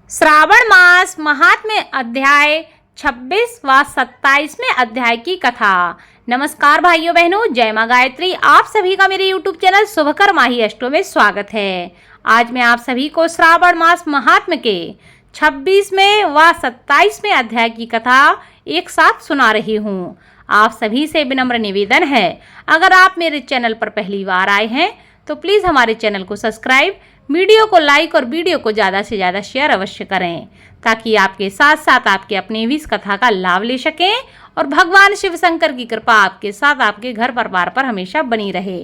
श्रावण मास महात्म्य अध्याय 26 व 27वें अध्याय की कथा। नमस्कार भाइयों बहनों, जय मां गायत्री। आप सभी का मेरे YouTube चैनल शुभकर माही अष्टो में स्वागत है। आज मैं आप सभी को श्रावण मास महात्म्य के 26वें व 27वें अध्याय की कथा एक साथ सुना रही हूँ। आप सभी से विनम्र निवेदन है, अगर आप मेरे चैनल पर पहली बार आए हैं तो प्लीज़ हमारे चैनल को सब्सक्राइब, वीडियो को लाइक और वीडियो को ज़्यादा से ज़्यादा शेयर अवश्य करें, ताकि आपके साथ साथ आपके अपने भी इस कथा का लाभ ले सकें और भगवान शिव शंकर की कृपा आपके साथ आपके घर परिवार पर हमेशा बनी रहे।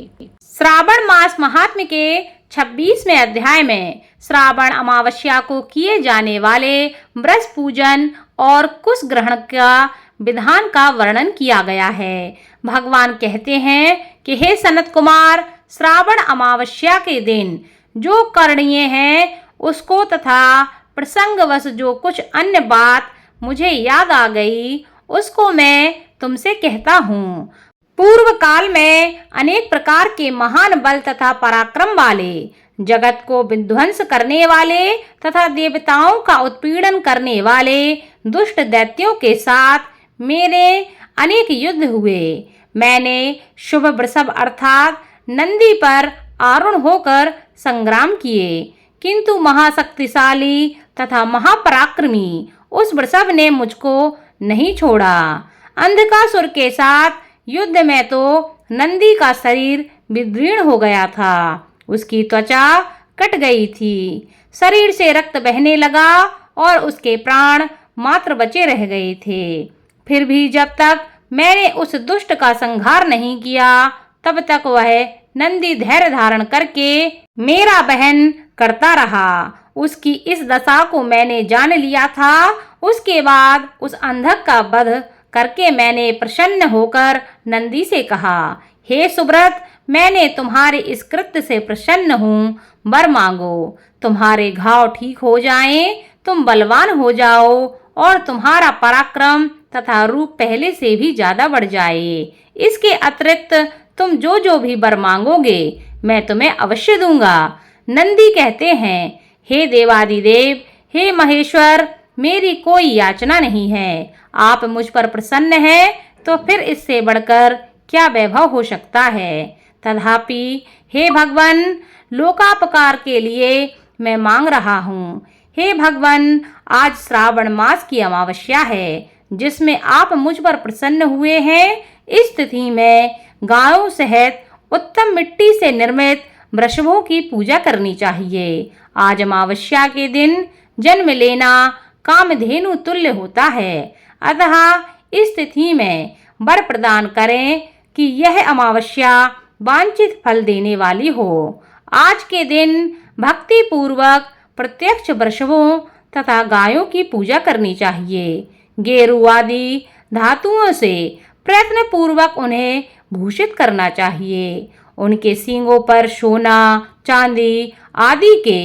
श्रावण मास महात्म्य के 26वें अध्याय में श्रावण अमावस्या को किए जाने वाले व्रत पूजन और कुश ग्रहण का विधान का वर्णन किया गया है। भगवान कहते हैं कि हे सनत कुमार, श्रावण अमावस्या के दिन जो करणीय है उसको तथा प्रसंगवश जो कुछ अन्य बात मुझे याद आ गई उसको मैं तुमसे कहता हूँ। पूर्व काल में अनेक प्रकार के महान बल तथा पराक्रम वाले, जगत को विध्वंस करने वाले तथा देवताओं का उत्पीड़न करने वाले दुष्ट दैत्यों के साथ मेरे अनेक युद्ध हुए। मैंने शुभ वृषभ अर्थात नंदी पर आरूढ़ होकर संग्राम किए, किंतु महाशक्तिशाली तथा महापराक्रमी उस वृषभ ने मुझको नहीं छोड़ा। अंधकासुर के साथ युद्ध में तो नंदी का शरीर विदीर्ण हो गया था, उसकी त्वचा कट गई थी, शरीर से रक्त बहने लगा और उसके प्राण मात्र बचे रह गए थे। फिर भी जब तक मैंने उस दुष्ट का संहार नहीं किया तब तक वह नंदी धैर्य धारण करके मेरा बहन करता रहा। उसकी इस दशा को मैंने जान लिया था। उसके बाद उस अंधक का वध करके मैंने प्रसन्न होकर नंदी से कहा, हे सुब्रत, मैंने तुम्हारे इस कृत्य से प्रसन्न हूँ, वर मांगो। तुम्हारे घाव ठीक हो जाएं, तुम बलवान हो जाओ और तुम्हारा पराक्रम तथा रूप पहले से भी ज्यादा बढ़ जाए। इसके अतिरिक्त तुम जो भी वर मांगोगे मैं तुम्हें अवश्य दूंगा। नंदी कहते हैं, हे देवादिदेव, हे महेश्वर, मेरी कोई याचना नहीं है। आप मुझ पर प्रसन्न हैं तो फिर इससे बढ़कर क्या वैभव हो सकता है। तथापि हे भगवान, लोकापकार के लिए मैं मांग रहा हूँ। हे भगवान, आज श्रावण मास की अमावस्या है जिसमें आप मुझ पर प्रसन्न हुए हैं। इस तिथि में गायों सहित उत्तम मिट्टी से निर्मित वृषभों की पूजा करनी चाहिए। आज अमावस्या के दिन जन्म लेना कामधेनु तुल्य होता है, अतः इस तिथि में वर प्रदान करें कि यह अमावस्या वांछित फल देने वाली हो। आज के दिन भक्ति पूर्वक प्रत्यक्ष वृषभों तथा गायों की पूजा करनी चाहिए। गेरू आदि धातुओं से प्रयत्न पूर्वक उन्हें भूषित करना चाहिए। उनके सींगों पर सोना, चांदी आदि के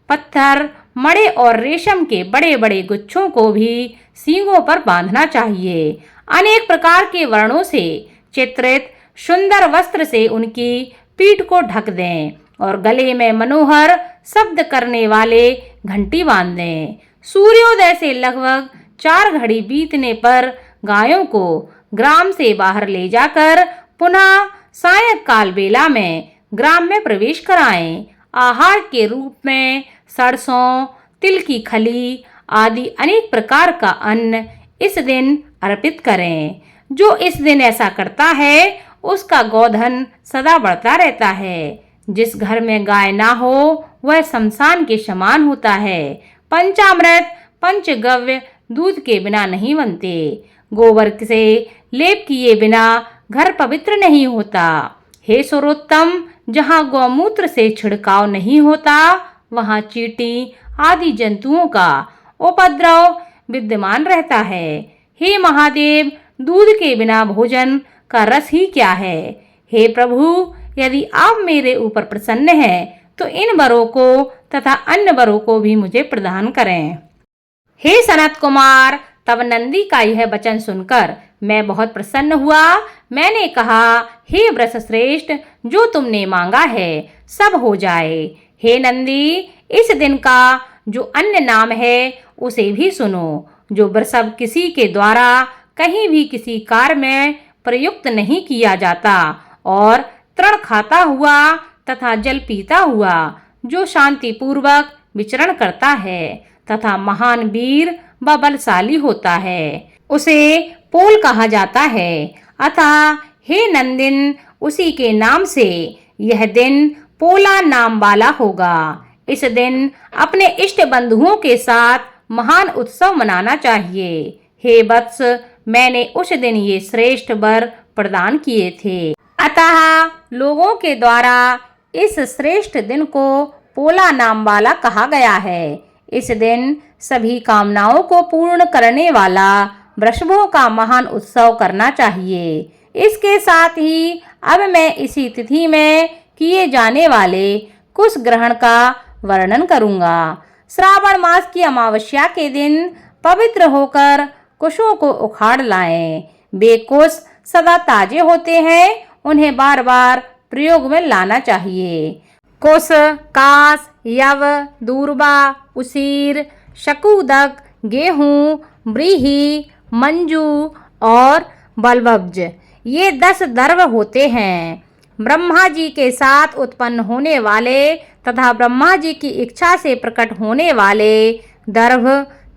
पत्थर, मणि और रेशम के बड़े बड़े गुच्छों को भी सींगों पर बांधना चाहिए। अनेक प्रकार के वर्णों से चित्रित सुंदर वस्त्र से उनकी पीठ को ढक दें और गले में मनोहर शब्द करने वाले घंटी बांध दें। सूर्योदय से लगभग 4 घड़ी बीतने पर गायों को ग्राम से बाहर ले जाकर पुनः सायंकाल बेला में ग्राम में प्रवेश कराएं। आहार के रूप में सरसों, तिल की खली आदि अनेक प्रकार का अन्न इस दिन अर्पित करें। जो इस दिन ऐसा करता है उसका गोधन सदा बढ़ता रहता है। जिस घर में गाय ना हो वह शमशान के समान होता है। पंचामृत पंचगव्य दूध के बिना नहीं बनते। गोबर से लेप किए बिना घर पवित्र नहीं होता। हे सर्वोत्तम, जहाँ गौमूत्र से छिड़काव नहीं होता वहाँ चींटी आदि जंतुओं का उपद्रव विद्यमान रहता है। हे महादेव, दूध के बिना भोजन का रस ही क्या है। हे प्रभु, यदि आप मेरे ऊपर प्रसन्न हैं तो इन वरों को तथा अन्य वरों को भी मुझे प्रदान करें। हे सनत कुमार, तब नंदी का यह वचन सुनकर मैं बहुत प्रसन्न हुआ। मैंने कहा, हे वृषश्रेष्ठ, जो तुमने मांगा है सब हो जाए। हे नंदी, इस दिन का जो अन्य नाम है उसे भी सुनो। जो वृषभ किसी के द्वारा कहीं भी किसी कार्य में प्रयुक्त नहीं किया जाता और तृण खाता हुआ तथा जल पीता हुआ जो शांति पूर्वक विचरण करता है तथा महान वीर व बलशाली होता है, उसे पोल कहा जाता है। अतः हे नंदिन, उसी के नाम से यह दिन पोला नाम वाला होगा। इस दिन अपने इष्ट बंधुओं के साथ महान उत्सव मनाना चाहिए। हे वत्स, मैंने उस दिन ये श्रेष्ठ वर प्रदान किए थे। अतः लोगों के द्वारा इस श्रेष्ठ दिन को पोला नाम वाला कहा गया है। इस दिन सभी कामनाओं को पूर्ण करने वाला वृषभों का महान उत्सव करना चाहिए। इसके साथ ही अब मैं इसी तिथि में किए जाने वाले कुश ग्रहण का वर्णन करूंगा। श्रावण मास की अमावस्या के दिन पवित्र होकर कुशों को उखाड़ लाएं। वे कुश सदा ताजे होते हैं, उन्हें बार बार प्रयोग में लाना चाहिए। कुश कास, यव, दूर्वा, उसीर, शकूदक, गेहूं, व्रीहि, मंजू और बलवब्ज, ये 10 दर्भ होते हैं। ब्रह्मा जी के साथ उत्पन्न होने वाले तथा ब्रह्मा जी की इच्छा से प्रकट होने वाले दर्भ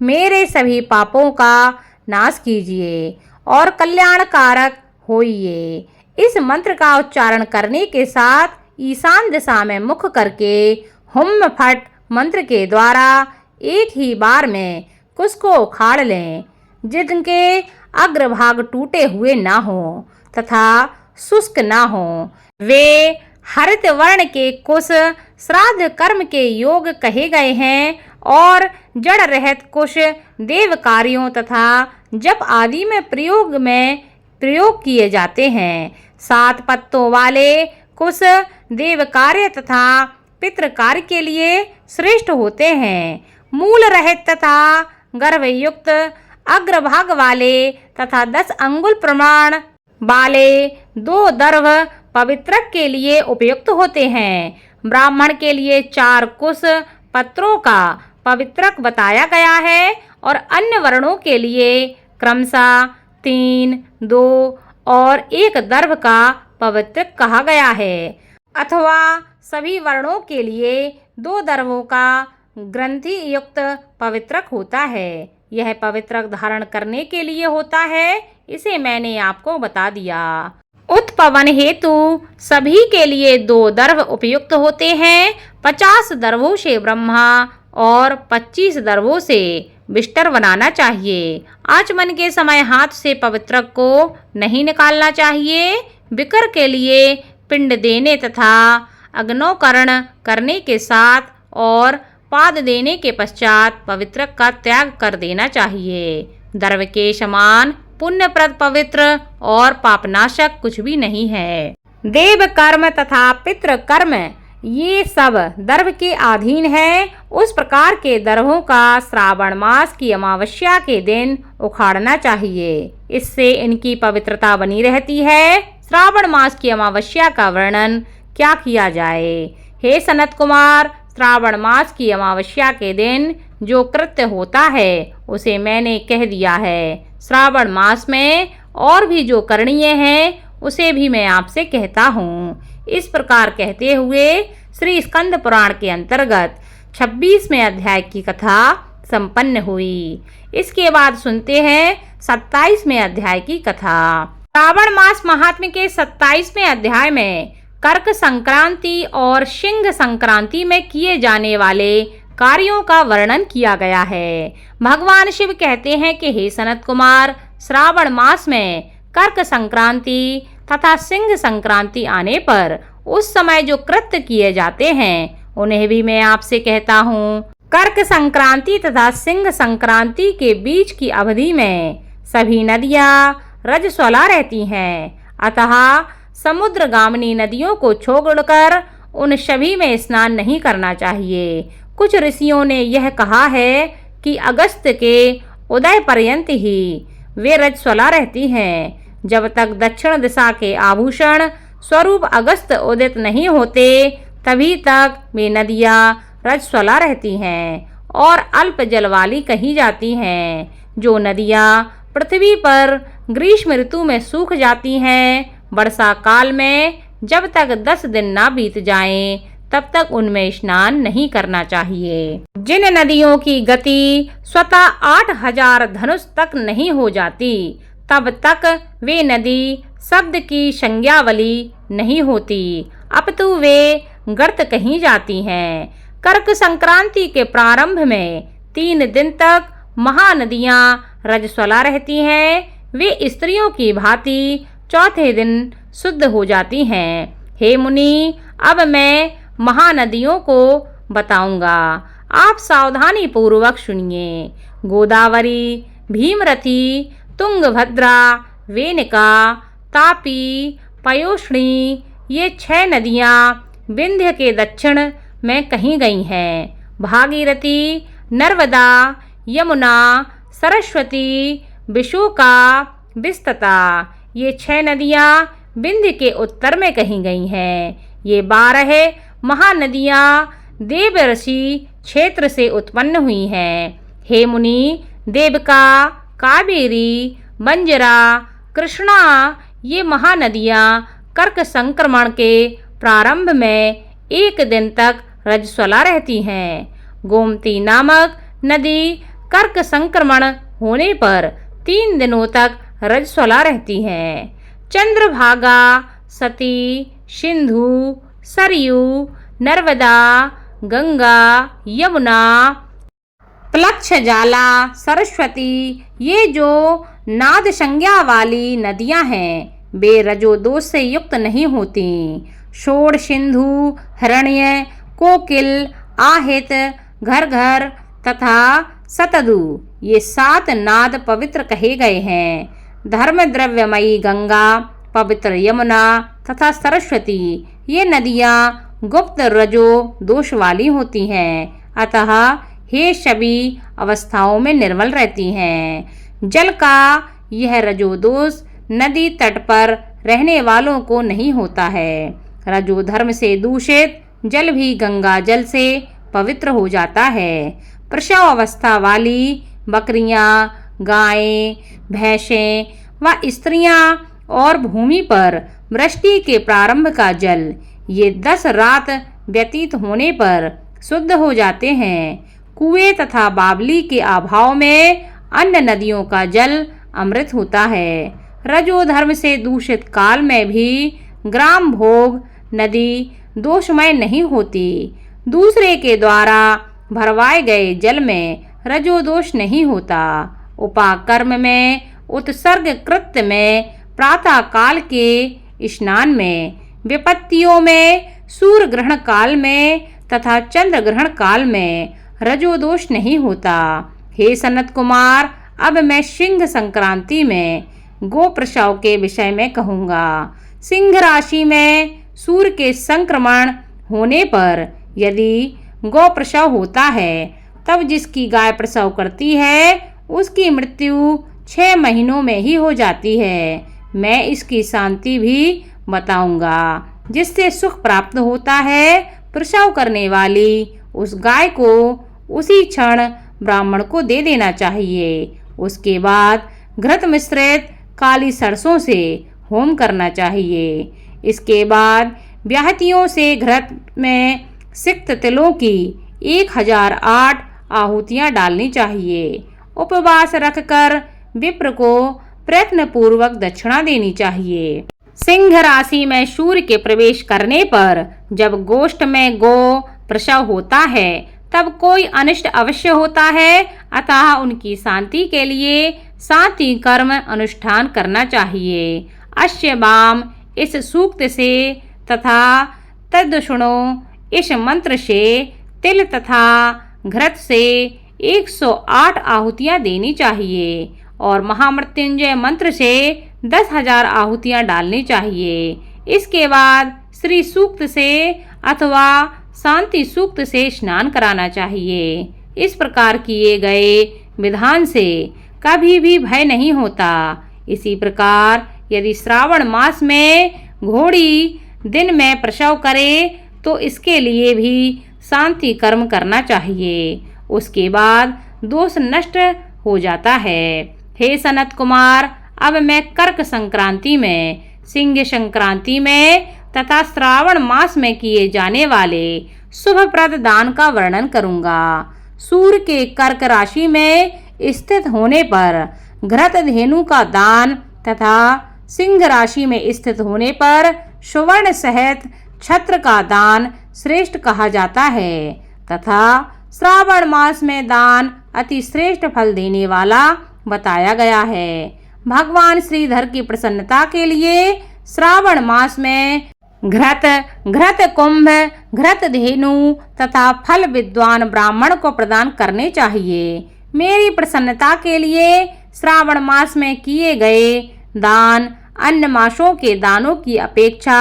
मेरे सभी पापों का नाश कीजिए और कल्याणकारक होइए। इस मंत्र का उच्चारण करने के साथ ईशान दिशा में मुख करके हुम फट मंत्र के द्वारा एक ही बार में कुश को उखाड़ लें, जिनके अग्रभाग टूटे हुए ना हो तथा शुष्क ना हो। वे हरित वर्ण के कुश श्राद्ध कर्म के योग कहे गए हैं और जड़ रहित कुश देव कार्यों तथा जप आदि में प्रयोग किए जाते हैं। 7 पत्तों वाले कुश देव कार्य तथा पितृ कार्य के लिए श्रेष्ठ होते हैं। मूल रहित तथा गर्भयुक्त अग्रभाग वाले तथा 10 अंगुल प्रमाण वाले 2 दर्भ पवित्रक के लिए उपयुक्त होते हैं। ब्राह्मण के लिए 4 कुश पत्रों का पवित्रक बताया गया है और अन्य वर्णों के लिए क्रमशः 3, 2 और 1 दर्भ का पवित्रक कहा गया है, अथवा सभी वर्णों के लिए 2 दर्भों का ग्रंथि युक्त पवित्रक होता है। यह पवित्रक धारण करने के लिए होता है, इसे मैंने आपको बता दिया। उत्पवन हेतु सभी के लिए 2 दर्भ उपयुक्त होते हैं। 50 दर्भों से ब्रह्मा और 25 दर्भों से बिस्तर बनाना चाहिए। आचमन के समय हाथ से पवित्रक को नहीं निकालना चाहिए। विकर के लिए पिंड देने तथा अग्नोकरण करने के साथ और पाद देने के पश्चात पवित्रक का त्याग कर देना चाहिए। दर्भ के समान पुण्यप्रद पवित्र और पापनाशक कुछ भी नहीं है। देव कर्म तथा पितृ कर्म ये सब दर्भ के अधीन है। उस प्रकार के दर्भों का श्रावण मास की अमावस्या के दिन उखाड़ना चाहिए, इससे इनकी पवित्रता बनी रहती है। श्रावण मास की अमावस्या का वर्णन क्या किया जाए। हे सनत कुमार, श्रावण मास की अमावस्या के दिन जो कृत्य होता है उसे मैंने कह दिया है। श्रावण मास में और भी जो करणीय है उसे भी मैं आपसे कहता हूँ। इस प्रकार कहते हुए श्री स्कंद पुराण के अंतर्गत 26वें अध्याय की कथा संपन्न हुई। इसके बाद सुनते हैं 27वें अध्याय की कथा। श्रावण मास महात्म्य के 27वें अध्याय में कर्क संक्रांति और सिंह संक्रांति में किए जाने वाले कार्यों का वर्णन किया गया है। भगवान शिव कहते हैं कि हे सनत कुमार, श्रावण मास में कर्क संक्रांति तथा सिंह संक्रांति आने पर उस समय जो कृत्य किए जाते हैं उन्हें भी मैं आपसे कहता हूँ। कर्क संक्रांति तथा सिंह संक्रांति के बीच की अवधि में सभी नदियाँ रजस्वला रहती हैं, अतः समुद्रगामिनी नदियों को छोड़कर उन सभी में स्नान नहीं करना चाहिए। कुछ ऋषियों ने यह कहा है कि अगस्त के उदय पर्यंत ही वे रजस्वला रहती हैं। जब तक दक्षिण दिशा के आभूषण स्वरूप अगस्त उदित नहीं होते तभी तक वे नदियाँ रजस्वला रहती हैं और अल्प जल वाली कही जाती हैं। जो नदियाँ पृथ्वी पर ग्रीष्म ऋतु में सूख जाती हैं, वर्षा काल में जब तक 10 दिन ना बीत जाएं, तब तक उनमें स्नान नहीं करना चाहिए। जिन नदियों की गति स्वतः 8000 धनुष तक नहीं हो जाती, तब तक वे नदी शब्द की संज्ञावली नहीं होती, अपितु वे गर्त कही जाती हैं। कर्क संक्रांति के प्रारंभ में 3 दिन तक महानदियां रजस्वला रहती हैं। वे स्त्रियों की भांति चौथे दिन शुद्ध हो जाती हैं। हे मुनि, अब मैं महानदियों को बताऊंगा, आप सावधानी पूर्वक सुनिए। गोदावरी, भीमरथी, तुंगभद्रा, वेनिका, तापी, पयोष्णी, ये 6 नदियां विंध्य के दक्षिण में कहीं गई हैं। भागीरथी, नर्मदा, यमुना, सरस्वती, विशोका, विस्तता, ये 6 नदियां विंध्य के उत्तर में कहीं गई हैं। ये 12 महानदियां देवऋषि क्षेत्र से उत्पन्न हुई हैं। हे मुनि, देवका, कावेरी, बंजरा, कृष्णा, ये महानदियां कर्क संक्रमण के प्रारंभ में 1 दिन तक रजस्वला रहती हैं। गोमती नामक नदी कर्क संक्रमण होने पर 3 दिनों तक रजस्वला रहती है। चंद्रभागा, सती, सिंधु, सरयू, नर्मदा, गंगा, यमुना, प्लक्षजाला, सरस्वती, ये जो नाद संज्ञा वाली नदियां हैं, वे रजोदोष से युक्त नहीं होती। शोड़, सिंधु, हिरण्य, कोकिल, आहित, घर घर तथा सतदु, ये 7 नाद पवित्र कहे गए हैं। धर्म द्रव्यमयी गंगा, पवित्र यमुना तथा सरस्वती, ये नदियाँ गुप्त रजो दोष वाली होती हैं, अतः हे सभी अवस्थाओं में निर्मल रहती हैं। जल का यह रजोदोष नदी तट पर रहने वालों को नहीं होता है। रजो धर्म से दूषित जल भी गंगा जल से पवित्र हो जाता है। प्रसव अवस्था वाली बकरियां, गायें, भैंसें व स्त्रियां और भूमि पर वृष्टि के प्रारंभ का जल, ये 10 रात व्यतीत होने पर शुद्ध हो जाते हैं। कुएं तथा बावली के अभाव में अन्य नदियों का जल अमृत होता है। रजो धर्म से दूषित काल में भी ग्राम भोग नदी दोषमय नहीं होती। दूसरे के द्वारा भरवाए गए जल में रजो दोष नहीं होता। उपाकर्म में, उत्सर्ग कृत्य में, प्रातः काल के स्नान में, विपत्तियों में, सूर्य ग्रहण काल में तथा चंद्र ग्रहण काल में रजो दोष नहीं होता। हे सनत कुमार, अब मैं सिंह संक्रांति में गो प्रसव के विषय में कहूँगा। सिंह राशि में सूर्य के संक्रमण होने पर यदि गौ प्रसव होता है, तब जिसकी गाय प्रसव करती है उसकी मृत्यु 6 महीनों में ही हो जाती है। मैं इसकी शांति भी बताऊंगा, जिससे सुख प्राप्त होता है। प्रसव करने वाली उस गाय को उसी क्षण ब्राह्मण को दे देना चाहिए। उसके बाद घृत मिश्रित काली सरसों से होम करना चाहिए। इसके बाद ब्याहतियों से घृत में सिक्त तिलों की 1008 आहुतियाँ डालनी चाहिए। उपवास रखकर विप्र को प्रयत्न पूर्वक दक्षिणा देनी चाहिए। सिंह राशि में सूर्य के प्रवेश करने पर जब गोष्ठ में गो प्रसव होता है, तब कोई अनिष्ट अवश्य होता है, अतः उनकी शांति के लिए शांति कर्म अनुष्ठान करना चाहिए। अश्य वाम इस सूक्त से तथा तद्दुषणो इस मंत्र से तिल तथा घृत से 108 आहुतियाँ देनी चाहिए और महामृत्युंजय मंत्र से 10,000 आहुतियाँ डालनी चाहिए। इसके बाद श्री सूक्त से अथवा शांति सूक्त से स्नान कराना चाहिए। इस प्रकार किए गए विधान से कभी भी भय नहीं होता। इसी प्रकार यदि श्रावण मास में घोड़ी दिन में प्रसव करे तो इसके लिए भी शांति कर्म करना चाहिए। उसके बाद दोष नष्ट हो जाता है। हे सनत कुमार, अब मैं कर्क संक्रांति में, सिंह संक्रांति में तथा श्रावण मास में किए जाने वाले शुभप्रद दान का वर्णन करूंगा। सूर्य के कर्क राशि में स्थित होने पर घृत धेनु का दान तथा सिंह राशि में स्थित होने पर सुवर्ण सहित छत्र का दान श्रेष्ठ कहा जाता है तथा श्रावण मास में दान अति श्रेष्ठ फल देने वाला बताया गया है। भगवान श्रीधर की प्रसन्नता के लिए श्रावण मास में घृत कुंभ, घृत धेनु तथा फल विद्वान ब्राह्मण को प्रदान करने चाहिए। मेरी प्रसन्नता के लिए श्रावण मास में किए गए दान अन्य मासों के दानों की अपेक्षा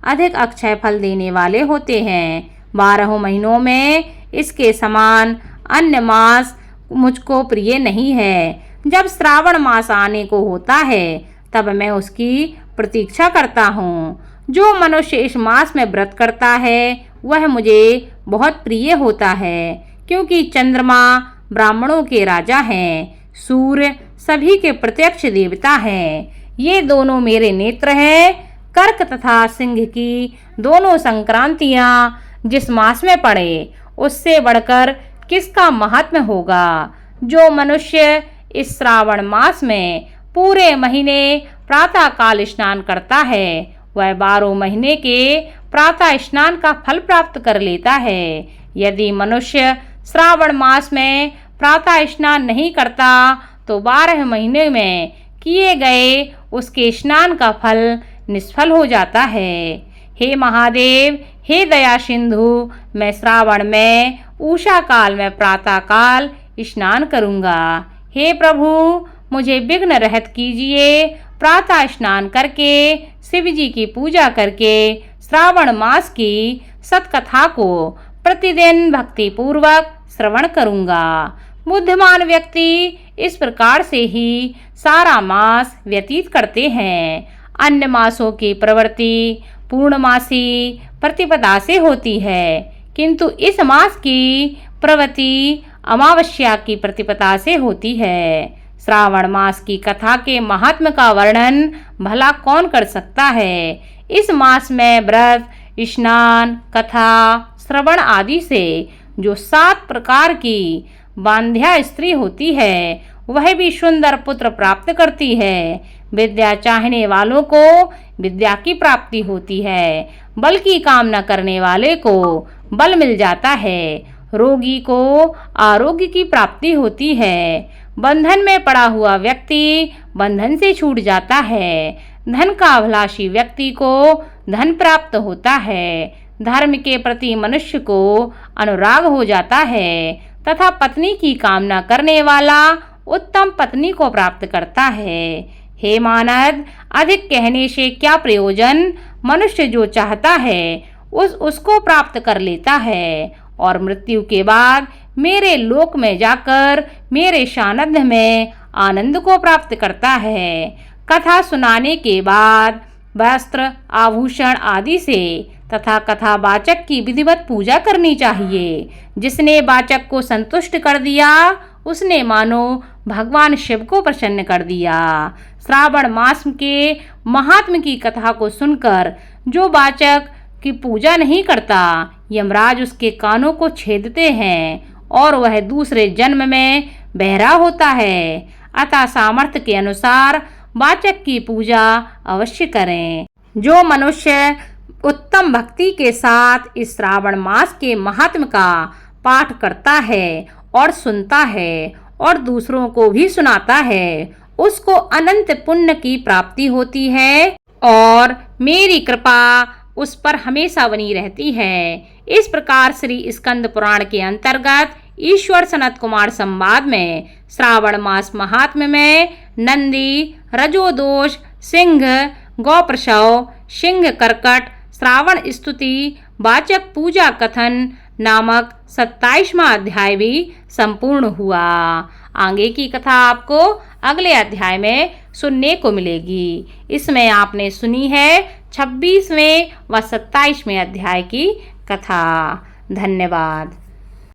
अधिक अक्षय फल देने वाले होते हैं। 12 महीनों में इसके समान अन्य मास मुझको प्रिय नहीं है। जब श्रावण मास आने को होता है तब मैं उसकी प्रतीक्षा करता हूँ। जो मनुष्य इस मास में व्रत करता है वह मुझे बहुत प्रिय होता है, क्योंकि चंद्रमा ब्राह्मणों के राजा हैं, सूर्य सभी के प्रत्यक्ष देवता हैं। ये दोनों मेरे नेत्र हैं। कर्क तथा सिंह की दोनों संक्रांतियां जिस मास में पड़े उससे बढ़कर किसका महात्म्य होगा। जो मनुष्य इस श्रावण मास में पूरे महीने प्रातः काल स्नान करता है वह 12 महीने के प्रातः स्नान का फल प्राप्त कर लेता है। यदि मनुष्य श्रावण मास में प्रातः स्नान नहीं करता तो 12 महीने में किए गए उसके स्नान का फल निष्फल हो जाता है। हे महादेव, हे दया सिंधु, मैं श्रावण में उषा काल में प्रातः काल स्नान करूंगा। हे प्रभु, मुझे विघ्न रहित कीजिए। प्रातः स्नान करके शिव जी की पूजा करके श्रावण मास की सतकथा को प्रतिदिन भक्ति पूर्वक श्रवण करूंगा। बुद्धिमान व्यक्ति इस प्रकार से ही सारा मास व्यतीत करते हैं। अन्य मासों की प्रवृत्ति पूर्णमासी प्रतिपदा से होती है, किंतु इस मास की प्रवृत्ति अमावस्या की प्रतिपदा से होती है। श्रावण मास की कथा के महात्म्य का वर्णन भला कौन कर सकता है। इस मास में व्रत, स्नान, कथा, श्रवण आदि से जो 7 प्रकार की बांध्या स्त्री होती है वह भी सुंदर पुत्र प्राप्त करती है। विद्या चाहने वालों को विद्या की प्राप्ति होती है। बल की कामना करने वाले को बल मिल जाता है। रोगी को आरोग्य की प्राप्ति होती है। बंधन में पड़ा हुआ व्यक्ति बंधन से छूट जाता है। धन का अभिलाषी व्यक्ति को धन प्राप्त होता है। धर्म के प्रति मनुष्य को अनुराग हो जाता है तथा पत्नी की कामना करने वाला उत्तम पत्नी को प्राप्त करता है। हे मानद, अधिक कहने से क्या प्रयोजन। मनुष्य जो चाहता है उसको प्राप्त कर लेता है और मृत्यु के बाद मेरे लोक में जाकर मेरे सानिध्य में आनंद को प्राप्त करता है। कथा सुनाने के बाद वस्त्र, आभूषण आदि से तथा कथावाचक की विधिवत पूजा करनी चाहिए। जिसने वाचक को संतुष्ट कर दिया उसने मानो भगवान शिव को प्रसन्न कर दिया। श्रावण मास के महात्म्य की कथा को सुनकर जो वाचक की पूजा नहीं करता यमराज उसके कानों को छेदते हैं और वह दूसरे जन्म में बहरा होता है। अतः सामर्थ्य के अनुसार वाचक की पूजा अवश्य करें। जो मनुष्य उत्तम भक्ति के साथ इस श्रावण मास के महात्म्य का पाठ करता है और सुनता है और दूसरों को भी सुनाता है उसको अनंत पुण्य की प्राप्ति होती है और मेरी कृपा उस पर हमेशा बनी रहती है। इस प्रकार श्री स्कंद पुराण के अंतर्गत ईश्वर सनत कुमार संवाद में श्रावण मास महात्म्य में नंदी, रजोदोष, सिंह, गौप्रसव, सिंह कर्कट, श्रावण स्तुति, वाचक पूजा कथन नामक 27वां अध्याय भी संपूर्ण हुआ। आगे की कथा आपको अगले अध्याय में सुनने को मिलेगी। इसमें आपने सुनी है 26वें व 27वें अध्याय की कथा। धन्यवाद।